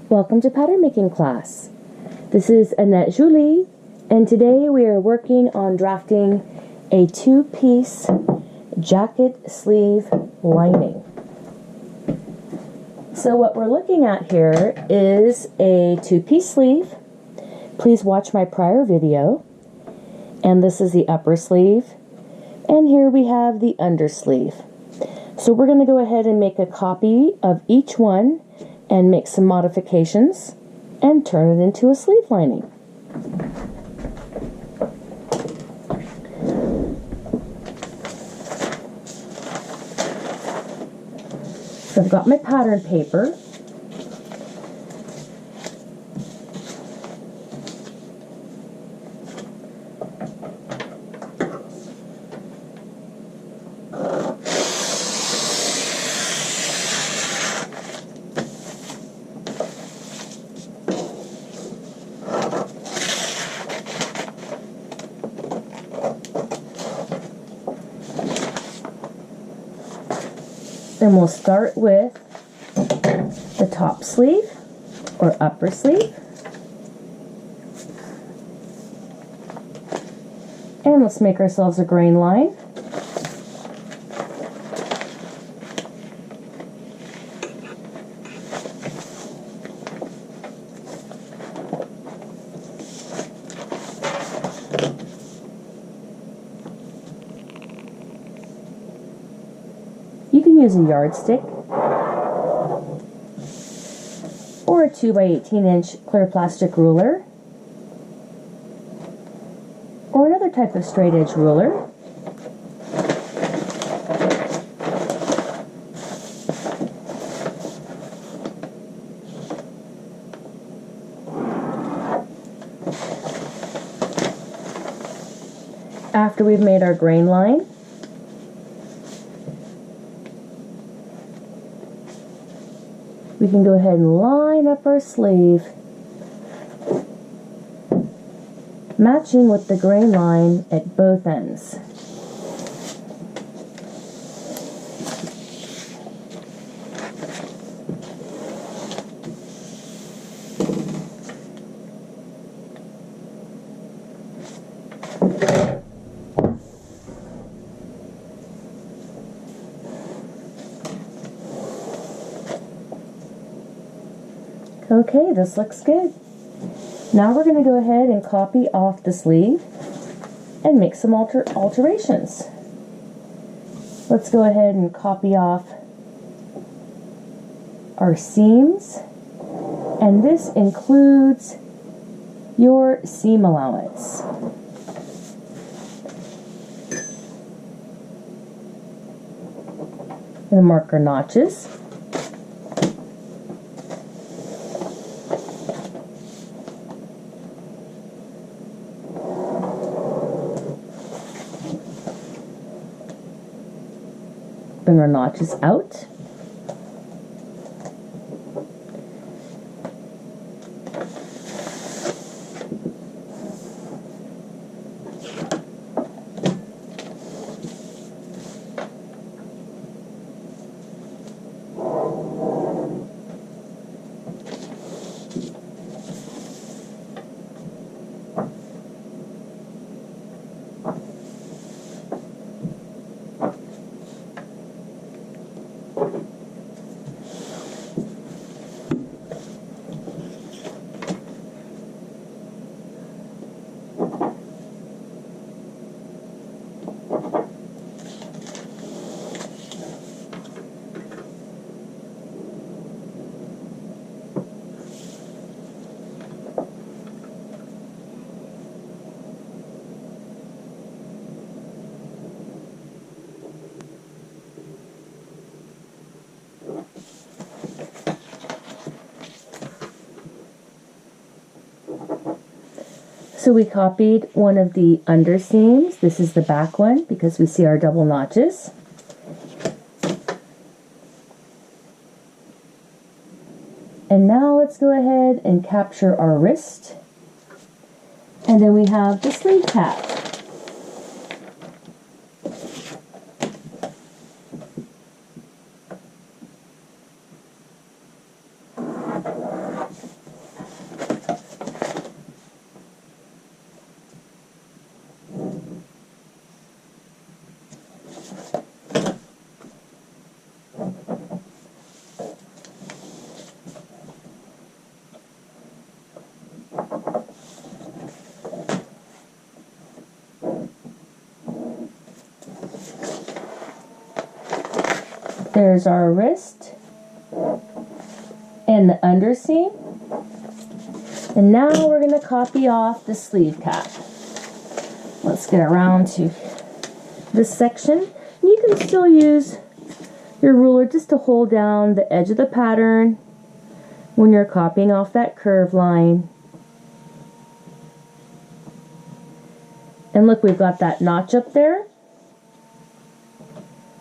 Welcome to pattern making class. This is Annette Julie, and today we are working on drafting a two-piece jacket sleeve lining. So what we're looking at here is a two-piece sleeve. Please watch my prior video. And this is the upper sleeve. And here we have the undersleeve. So we're going to go ahead and make a copy of each one and make some modifications and turn it into a sleeve lining. So I've got my pattern paper. Then we'll start with the top sleeve or upper sleeve. And let's make ourselves a grain line. You can use a yardstick or a 2x18-inch clear plastic ruler or another type of straight edge ruler. After we've made our grain line, we can go ahead and line up our sleeve, matching with the grain line at both ends. Okay, this looks good. Now we're going to go ahead and copy off the sleeve and make some alterations. Let's go ahead and copy off our seams, and this includes your seam allowance. And mark our notches. Bring our notches out. So we copied one of the under seams. This is the back one because we see our double notches. And now let's go ahead and capture our wrist. And then we have the sleeve tab. There's our wrist and the underseam. And now we're going to copy off the sleeve cap. Let's get around to this section. You can still use your ruler just to hold down the edge of the pattern when you're copying off that curve line. And look, we've got that notch up there,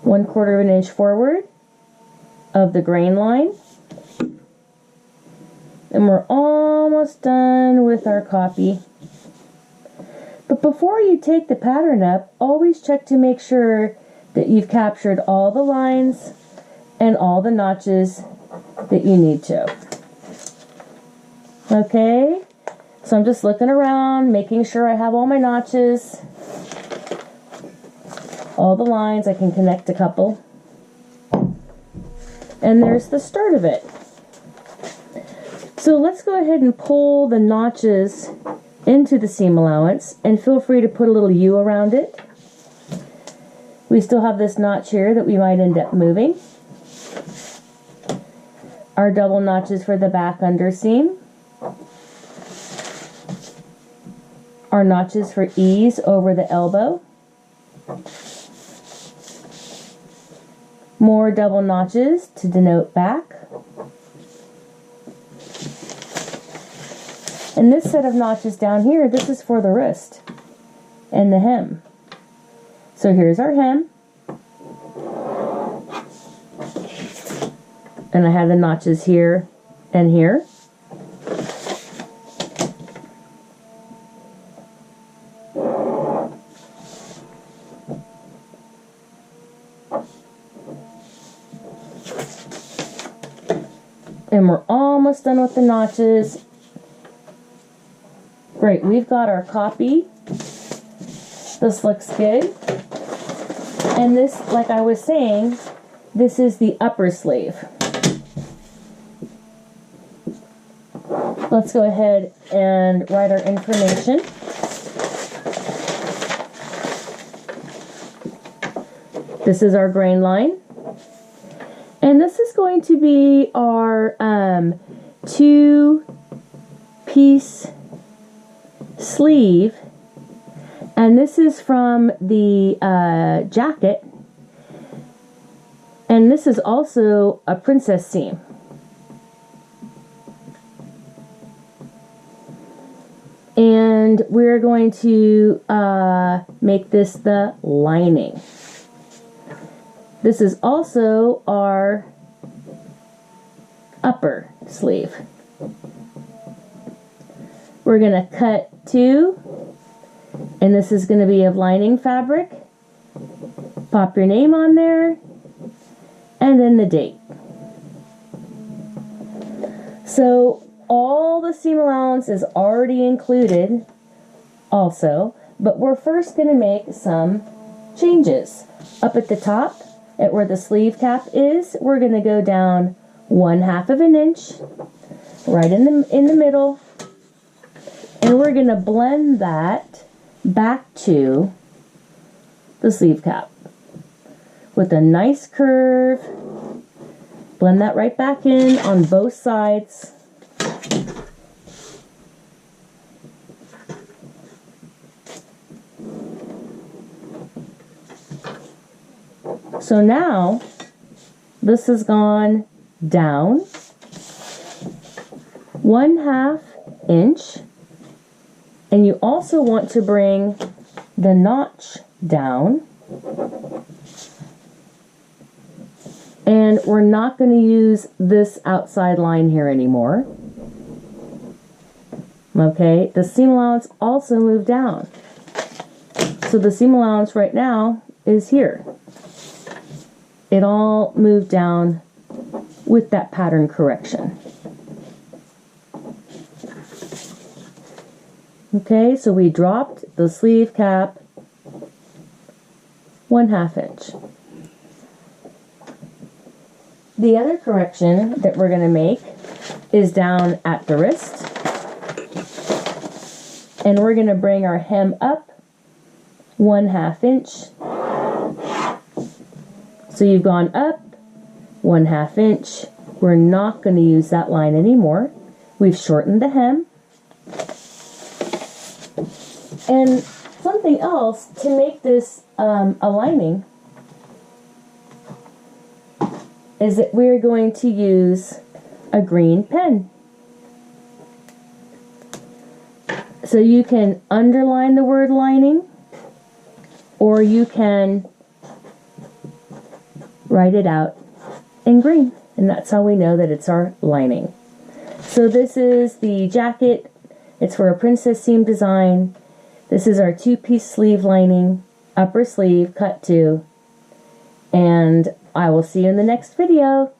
1/4 of an inch forward of the grain line. And we're almost done with our copy. But before you take the pattern up, always check to make sure that you've captured all the lines and all the notches that you need to. Okay, so I'm just looking around, making sure I have all my notches, all the lines. I can connect a couple. And there's the start of it. So let's go ahead and pull the notches into the seam allowance, and feel free to put a little U around it. We still have this notch here that we might end up moving. Our double notches for the back underseam. Our notches for ease over the elbow. More double notches to denote back. And this set of notches down here, this is for the wrist and the hem. So here's our hem. And I have the notches here and here. And we're almost done with the notches. Great, we've got our copy. This looks good. And this, like I was saying, this is the upper sleeve. Let's go ahead and write our information. This is our grain line. And this is going to be our 2-piece sleeve, and this is from the jacket, and this is also a princess seam. And we're going to make this the lining. This is also our upper sleeve. We're going to cut 2, and this is going to be of lining fabric. Pop your name on there, and then the date. So all the seam allowance is already included also, but we're first going to make some changes. Up at the top, at where the sleeve cap is, we're going to go down 1/2 of an inch, right in the middle, and we're going to blend that back to the sleeve cap with a nice curve. Blend that right back in on both sides. So now this has gone down 1/2 inch, and you also want to bring the notch down, and we're not going to use this outside line here anymore. Okay, the seam allowance also moved down, so the seam allowance right now is here. It all moved down with that pattern correction. Okay, so we dropped the sleeve cap 1/2 inch. The other correction that we're going to make is down at the wrist. And we're going to bring our hem up 1/2 inch. So you've gone up 1/2 inch. We're not going to use that line anymore. We've shortened the hem. And something else to make this a lining is that we're going to use a green pen. So you can underline the word lining, or you can write it out in green, and that's how we know that it's our lining. So this is the jacket. It's for a princess seam design. This is our 2-piece sleeve lining, upper sleeve, cut 2, and I will see you in the next video.